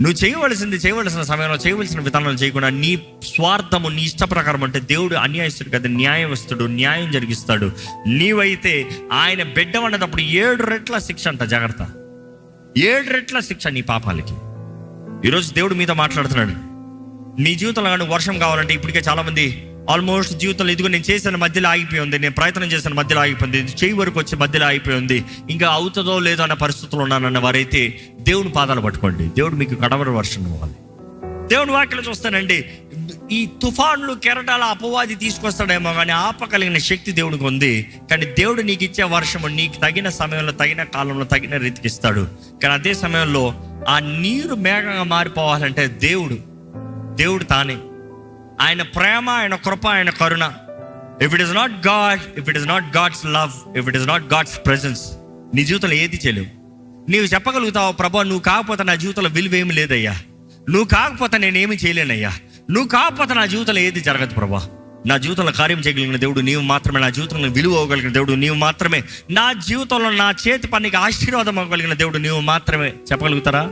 నువ్వు చేయవలసిన సమయంలో చేయవలసిన విధానాలు చేయకుండా నీ స్వార్థము, నీ ఇష్ట ప్రకారం అంటే దేవుడు అన్యాయస్తుడు కదా, న్యాయవస్తుడు, న్యాయం జరిగిస్తాడు. నీవైతే ఆయన బిడ్డవన్నప్పుడు 7 రెట్ల శిక్ష అంట. జాగ్రత్త, 7 రెట్ల శిక్ష నీ పాపాలకి. ఈరోజు దేవుడు మీతో మాట్లాడుతున్నాడు. నీ జీవితంలో కానీ వర్షం కావాలంటే, ఇప్పటికే చాలామంది ఆల్మోస్ట్ జీవితంలో ఇదిగో నేను చేసిన మధ్యలో ఆగిపోయి ఉంది, నేను ప్రయత్నం చేసిన మధ్యలో ఆగిపోయింది, చేయి వరకు వచ్చి మధ్యలో ఆగిపోయి ఉంది, ఇంకా అవుతుందో లేదో అన్న పరిస్థితుల్లో ఉన్నానన్న వారైతే దేవుని పాదాలు పట్టుకోండి. దేవుడు మీకు కడవరి వర్షం ఇవ్వాలి. దేవుని వాక్యలో చూస్తానండి, ఈ తుఫాన్లు కెరటాల అపవాది తీసుకొస్తాడేమో కానీ ఆపగలిగిన శక్తి దేవుడికి ఉంది. కానీ దేవుడు నీకు ఇచ్చే వర్షము నీకు తగిన సమయంలో, తగిన కాలంలో, తగిన రీతికి ఇస్తాడు. కానీ అదే సమయంలో ఆ నీరు మేఘంగా మారిపోవాలంటే దేవుడు తానే, ఆయన ప్రేమ, ఆయన కృప, ఆయన కరుణ. If it is not God, if it is not God's love, if it is not God's presence, నీ జీవితంలో ఏది చేయలేవు. నీవు చెప్పగలుగుతావు, ప్రభా నువ్వు కాకపోతే నా జీవితంలో విలువేమి లేదయ్యా, నువ్వు కాకపోతే నేనేమి చేయలేనయ్యా, నువ్వు కాకపోతే నా జీవితంలో ఏది జరగదు ప్రభా. నా జీవితంలో కార్యం చేయగలిగిన దేవుడు నీవు మాత్రమే, నా జీవితంలో విలువ అవ్వగలిగిన దేవుడు నీవు మాత్రమే, నా జీవితంలో నా చేతి పనికి ఆశీర్వాదం అవ్వగలిగిన దేవుడు నీవు మాత్రమే. చెప్పగలుగుతారా?